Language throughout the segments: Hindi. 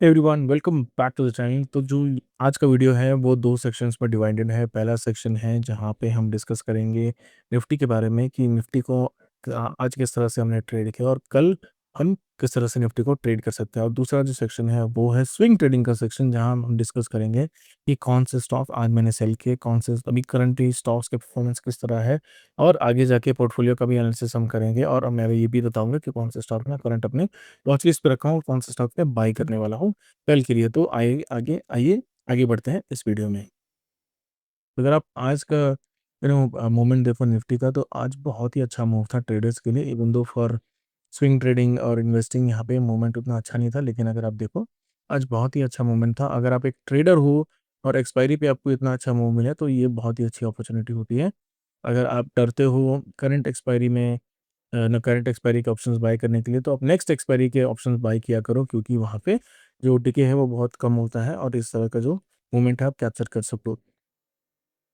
Everyone welcome back to the channel. तो जो आज का वीडियो है वो दो सेक्शंस में डिवाइडेड है। पहला सेक्शन है जहाँ पे हम डिस्कस करेंगे निफ्टी के बारे में कि निफ्टी को आज किस तरह से हमने ट्रेड किया और कल हम किस तरह से निफ्टी को ट्रेड कर सकते हैं। और दूसरा जो सेक्शन है वो है स्विंग ट्रेडिंग का सेक्शन, जहाँ हम डिस्कस करेंगे कि कौन से स्टॉक आज मैंने सेल किए, कौन से अभी करंटली स्टॉक्स के परफॉर्मेंस किस तरह है, और आगे जाके पोर्टफोलियो का भी एनालिसिस हम करेंगे। और मैं ये भी बताऊंगा कि कौन से स्टॉक में करंट अपने वॉच लिस्ट पे रखा हूँ और कौन से स्टॉक पे बाई करने वाला हूँ कल के लिए। तो आइए आगे बढ़ते हैं इस वीडियो में। तो अगर आप आज का मोमेंट देखो निफ्टी का, तो आज बहुत ही अच्छा मूव था ट्रेडर्स के लिए। Even though for swing trading और इन्वेस्टिंग यहाँ पे मूवमेंट उतना अच्छा नहीं था, लेकिन अगर आप देखो आज बहुत ही अच्छा मूवमेंट था। अगर आप एक ट्रेडर हो और एक्सपायरी पे आपको इतना अच्छा मूव मिला तो ये बहुत ही अच्छी अपॉर्चुनिटी होती है। अगर आप डरते हो करंट एक्सपायरी में न करंट एक्सपायरी के ऑप्शंस बाय करने के लिए, तो आप नेक्स्ट एक्सपायरी के ऑप्शंस बाय किया करो, क्योंकि वहाँ पे जो डिके है वो बहुत कम होता है और इस तरह का जो मोमेंट है आप कैप्चर कर सकते हो।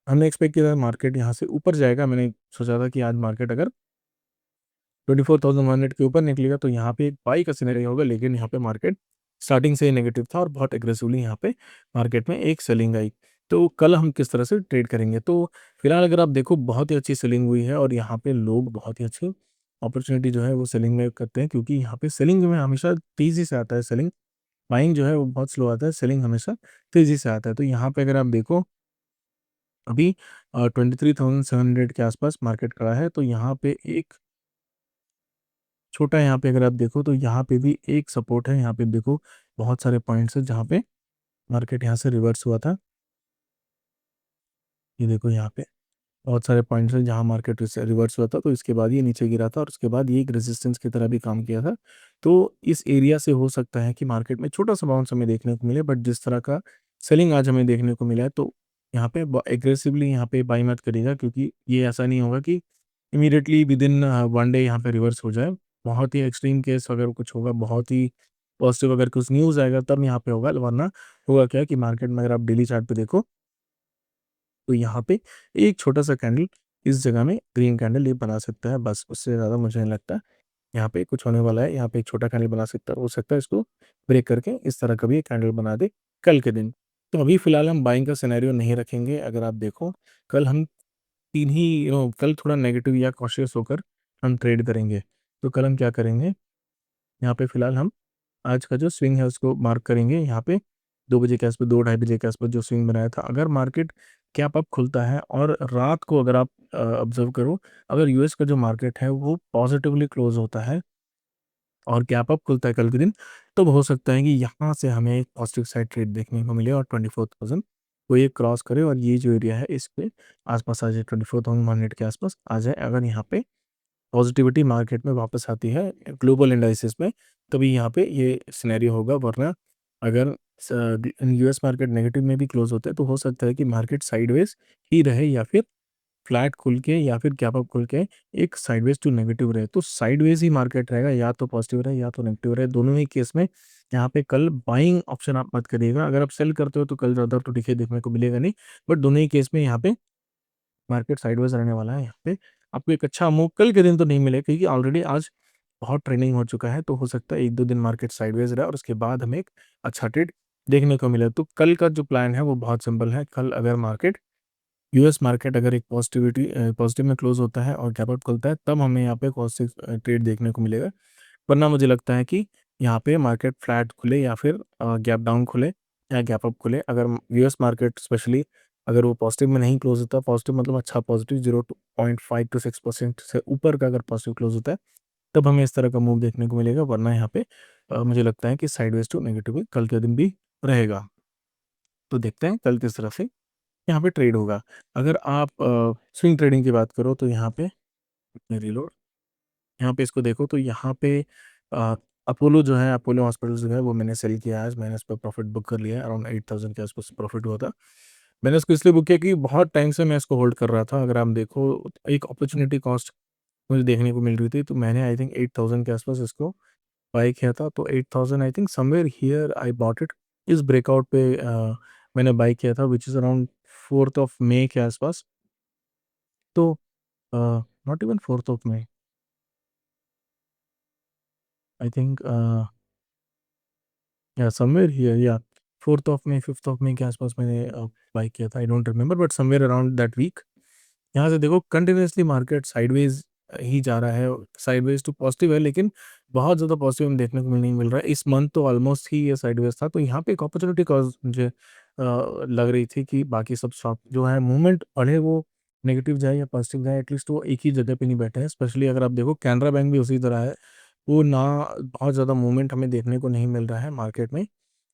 हमने एक्सपेक्ट किया था मार्केट यहाँ से ऊपर जाएगा। मैंने सोचा था कि आज मार्केट अगर 24,100 के ऊपर निकलेगा तो यहाँ पे एक बाई का सिनेरियो होगा, लेकिन यहाँ पे मार्केट स्टार्टिंग से ही नेगेटिव था और बहुत एग्रेसिवली यहाँ पे मार्केट में एक सेलिंग आई। तो कल हम किस तरह से ट्रेड करेंगे, तो फिलहाल अगर आप देखो बहुत ही अच्छी सेलिंग हुई है और यहाँ पे लोग बहुत ही अच्छी अपॉर्चुनिटी जो है वो सेलिंग में करते हैं, क्योंकि यहाँ पे सेलिंग में हमेशा तेजी से आता है। सेलिंग बाइंग जो है वो बहुत स्लो आता है, सेलिंग हमेशा तेजी से आता है। तो यहाँ पे अगर आप देखो अभी 23,700 के आसपास मार्केट खड़ा है। तो यहाँ पे एक छोटा, यहाँ पे अगर आप देखो तो यहाँ पे भी एक सपोर्ट है। यहाँ पे देखो बहुत सारे पॉइंट्स है जहाँ पे मार्केट यहाँ से रिवर्स हुआ था। ये देखो यहाँ पे बहुत सारे पॉइंट्स हैं जहाँ मार्केट रिवर्स हुआ था, तो इसके बाद ये नीचे गिरा था और उसके बाद ये एक रेजिस्टेंस की तरह भी काम किया था। तो इस एरिया से हो सकता है कि मार्केट में छोटा सा बाउंस हमें देखने को मिले, बट जिस तरह का सेलिंग आज हमें देखने को मिला है तो यहाँ पे एग्रेसिवली यहाँ पे बाई मत करिएगा, क्योंकि ये ऐसा नहीं होगा कि immediately with in one day यहाँ पे रिवर्स हो जाए। बहुत ही एक्सट्रीम केस अगर कुछ होगा, बहुत ही पॉजिटिव अगर कुछ न्यूज़ आएगा तब यहाँ पे होगा, वरना होगा क्या कि मार्केट में अगर आप डेली चार्ट पे देखो तो यहाँ पे एक छोटा सा कैंडल इस जगह में ग्रीन कैंडल ये बना सकता है, बस उससे ज़्यादा मुझे नहीं लगता यहाँ पे कुछ होने वाला है। यहाँ पे एक छोटा कैंडल बना सकता है, हो सकता है इसको ब्रेक करके इस तरह का भी एक कैंडल बना दे कल के दिन। तो अभी फिलहाल हम बाइंग का सिनेरियो नहीं रखेंगे। अगर आप देखो कल हम तीन ही कल थोड़ा नेगेटिव या कॉशियस होकर हम ट्रेड करेंगे। तो कल हम क्या करेंगे, यहाँ पे फिलहाल हम आज का जो स्विंग है उसको मार्क करेंगे। यहाँ पे 2 बजे के आसपास, 2 ढाई बजे के आसपास जो स्विंग बनाया था, अगर मार्केट कैप अप खुलता है और रात को अगर आप ऑब्जर्व करो, अगर यूएस का जो मार्केट है वो पॉजिटिवली क्लोज होता है और कैप अप खुलता है कल के दिन, तो हो सकता है कि यहाँ से हमें एक पॉजिटिव साइड ट्रेड देखने को मिले और 24,000 को ये क्रॉस करे और ये जो एरिया है इस पे आसपास आ जाए, 24,100 के आसपास आ जाए। अगर यहाँ पे पॉजिटिविटी मार्केट में वापस आती है ग्लोबल इंडाइसिस में, तभी यहाँ पे ये सिनेरियो होगा, वरना अगर यूएस मार्केट नेगेटिव में भी क्लोज होता है तो हो सकता है कि मार्केट साइडवेज ही रहे या फिर फ्लैट खुल के या फिर गैप अप खुल के एक साइडवेज टू नेगेटिव रहे। तो साइडवेज ही मार्केट रहेगा, या तो पॉजिटिव रहे या तो नेगेटिव रहे। दोनों ही केस में यहाँ पे कल बाइंग ऑप्शन आप मत करिएगा। अगर आप सेल करते हो तो कल ज़्यादा तो दिखे देखने को मिलेगा नहीं, बट दोनों ही केस में यहाँ पे मार्केट साइडवेज रहने वाला है। यहाँ पे आपको एक अच्छा मूव कल के दिन तो नहीं मिलेगा, क्योंकि ऑलरेडी आज बहुत ट्रेंडिंग हो चुका है। तो हो सकता है 1-2 दिन मार्केट साइडवेज रहे और उसके बाद हमें एक अच्छा ट्रेड देखने को मिले। तो कल का जो प्लान है वो बहुत सिंपल है। कल अगर मार्केट यूएस मार्केट अगर एक पॉजिटिव में क्लोज होता है और गैप अप खुलता है, तब हमें यहाँ पे पॉजिटिव ट्रेड देखने को मिलेगा। वरना मुझे लगता है कि यहाँ पे मार्केट फ्लैट खुले या फिर गैप डाउन खुले या गैप अप खुले। अगर यूएस मार्केट स्पेशली अगर वो पॉजिटिव में नहीं क्लोज होता, पॉजिटिव मतलब अच्छा पॉजिटिव 0.5 to 6% से ऊपर का अगर पॉजिटिव क्लोज होता है, तब हमें इस तरह का मूव देखने को मिलेगा। वरना यहाँ पे मुझे लगता है कि साइडवेज टू नेगेटिव कल के दिन भी रहेगा। तो देखते हैं कल किस तरह से यहाँ पे ट्रेड होगा। अगर आप स्विंग ट्रेडिंग की बात करो तो यहाँ पे रिलोड, यहाँ पे इसको देखो तो यहाँ पे अ, अपोलो जो है, अपोलो हॉस्पिटल जो है वो मैंने सेल किया है। आज मैंने इस पर प्रॉफिट बुक कर लिया है, अराउंड 8,000 के आसपास प्रॉफिट हुआ था। मैंने इसको इसलिए बुक किया कि बहुत टाइम से मैं इसको होल्ड कर रहा था। अगर आप देखो एक अपॉर्चुनिटी कॉस्ट मुझे देखने को मिल रही थी, तो मैंने आई थिंक 8,000 के आसपास इसको बाय किया था। तो 8,000 I think somewhere here I bought it. इस ब्रेकआउट पे मैंने बाय किया था, which is around 4th of May के आसपास। तो not even 4th of May, I think या समवेयर हियर या 4th of May 5th of May के आसपास मैंने बाय किया था, I don't remember but somewhere around that week. यहाँ से देखो कंटिन्यूअसली मार्केट साइडवेज ही जा रहा है, साइडवेज टू पॉजिटिव है, लेकिन बहुत ज़्यादा पॉजिटिव हमें देखने को नहीं मिल रहा है। इस मंथ तो ऑलमोस्ट ही ये साइडवेज था, तो यहाँ पे एक अपॉर्चुनिटी कॉज मुझे लग रही थी कि बाकी सब स्टॉक जो है मूवमेंट बढ़े, वो नेगेटिव जाए या पॉजिटिव जाए, एटलीस्ट वो एक ही जगह पे नहीं बैठे हैं। स्पेशली अगर आप देखो कैनरा बैंक भी उसी तरह है, वो ना बहुत ज़्यादा मूवमेंट हमें देखने को नहीं मिल रहा है मार्केट में।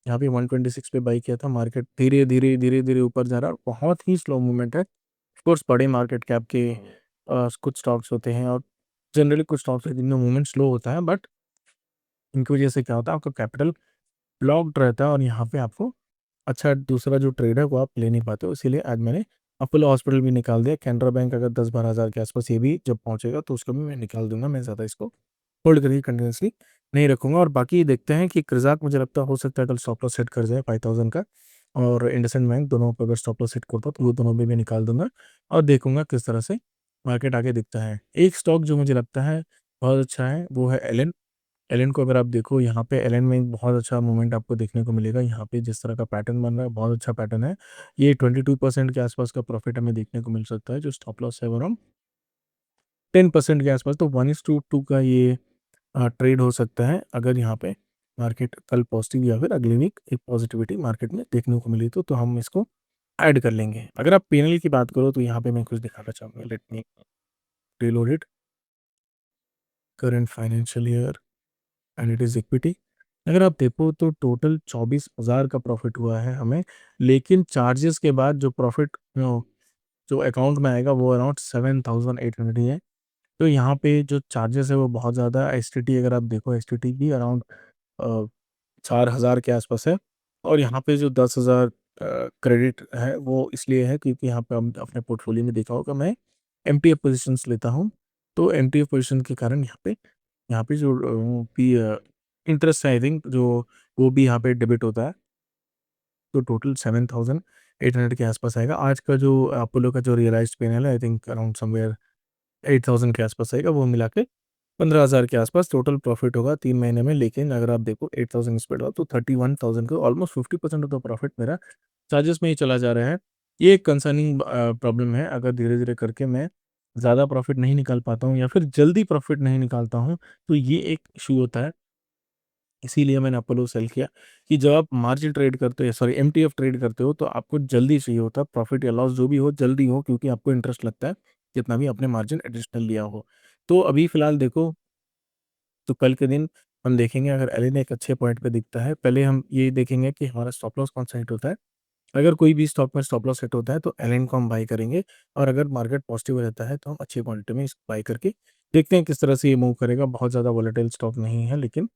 यहाँ पे 126 पे बाई किया था, मार्केट धीरे धीरे धीरे धीरे ऊपर जा रहा है और बहुत ही स्लो मूवमेंट है। ऑफ कोर्स बड़े मार्केट कैप के कुछ स्टॉक्स होते हैं और जनरली कुछ स्टॉक्स हैं जिनमें मूवमेंट स्लो होता है, बट इनकी वजह से क्या होता है, आपका कैपिटल ब्लॉक्ड रहता है और यहाँ पे आपको अच्छा दूसरा जो ट्रेड है वो आप ले नहीं पाते हो। इसीलिए आज मैंने अपोलो हॉस्पिटल भी निकाल दिया। कैनरा बैंक अगर 10-12 हज़ार के आसपास ये भी जब पहुंचेगा तो उसको भी मैं निकाल दूंगा। मैं ज़्यादा इसको होल्ड करके कंटिन्यूसली नहीं रखूंगा। और बाकी देखते हैं कि कृज़ाक मुझे लगता हो सकता है कल स्टॉप लॉस सेट कर जाए 5000 का, और इंडसइंड बैंक दोनों पे अगर स्टॉप लॉस सेट करता तो वो दोनों भी मैं निकाल दूंगा और देखूंगा किस तरह से मार्केट आगे दिखता है। एक स्टॉक जो मुझे लगता है बहुत अच्छा है वो है एलन। एलन को अगर आप देखो, यहाँ पे एलन में एक बहुत अच्छा मूवमेंट आपको देखने को मिलेगा। यहाँ पे जिस तरह का पैटर्न बन रहा है बहुत अच्छा पैटर्न है। ये 22% के आसपास का प्रॉफिट हमें देखने को मिल सकता है, जो स्टॉप लॉस है वो अराउंड 10% के आसपास। तो 1:2 का ये ट्रेड हो सकता है अगर यहाँ पे मार्केट कल पॉजिटिव या फिर अगले वीक एक पॉजिटिविटी मार्केट में देखने को मिली तो हम इसको ऐड कर लेंगे। अगर आप पीएनएल की बात करो तो यहाँ पे मैं कुछ दिखाना चाहूँगा। Let me reload it. Current financial year and it is equity. अगर आप देखो तो टोटल 24,000 का प्रॉफिट हुआ है हमें, लेकिन चार्जेस के बाद जो प्रॉफिट जो अकाउंट में आएगा वो अराउंड 7,800 ही है। तो यहाँ पे जो चार्जेस है वो बहुत ज़्यादा है। एसटीटी अगर आप देखो, एसटीटी भी अराउंड 4,000 के आसपास है। और यहाँ पे जो 10,000 क्रेडिट है वो इसलिए है क्योंकि यहाँ पे हम अपने पोर्टफोलियो में देखा होगा मैं एमटीएफ पोजीशंस लेता हूँ। तो एमटीएफ पोजीशन के कारण यहाँ पे जो भी इंटरेस्ट है आई थिंक जो वो भी यहाँ पे डेबिट होता है। तो टोटल 7,800 के आसपास आएगा। आज का जो अपोलो का जो रियलाइज्ड पेनल है आई थिंक अराउंड समवेयर 8,000 के आसपास आएगा। वो मिला के 15,000 के आसपास टोटल प्रॉफिट होगा 3 महीने में। लेकिन अगर आप देखो 8,000 स्प्रेड हुआ तो 31,000 का ऑलमोस्ट 50% ऑफ द प्रॉफिट मेरा चार्जेस में ही चला जा रहा है। ये एक कंसर्निंग प्रॉब्लम है। अगर धीरे-धीरे करके मैं ज़्यादा प्रॉफिट नहीं निकाल पाता हूँ या फिर जल्दी प्रॉफिट नहीं निकालता हूँ, तो ये एक इश्यू होता है। इसीलिए मैंने अपोलो सेल किया कि जब आप मार्जिन ट्रेड करते हो, सॉरी एमटीएफ ट्रेड करते हो, तो आपको जल्दी चाहिए होता है प्रॉफिट या लॉस जो भी हो जल्दी हो, क्योंकि आपको इंटरेस्ट लगता है जितना भी आपने मार्जिन एडिशनल लिया हो। तो अभी फ़िलहाल देखो, तो कल के दिन हम देखेंगे अगर एलन एक अच्छे पॉइंट पे दिखता है, पहले हम ये देखेंगे कि हमारा स्टॉप लॉस कौन-सा हिट होता है। अगर कोई भी स्टॉक में स्टॉप लॉस हिट होता है तो एलन को हम बाय करेंगे, और अगर मार्केट पॉजिटिव रहता है तो हम अच्छी क्वांटिटी में इसको बाय करके देखते हैं किस तरह से ये मूव करेगा। बहुत ज़्यादा वोलेटाइल स्टॉक नहीं है, लेकिन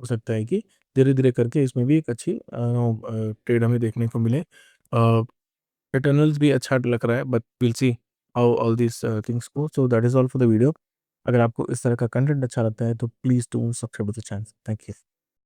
हो सकता है कि धीरे-धीरे करके इसमें भी एक अच्छी ट्रेड हमें देखने को मिले। इटर्नल्स भी अच्छा लग रहा है, but will see how all this things go. So that is all for the video. अगर आपको इस तरह का कंटेंट अच्छा लगता है तो please do subscribe to the channel. Thank you.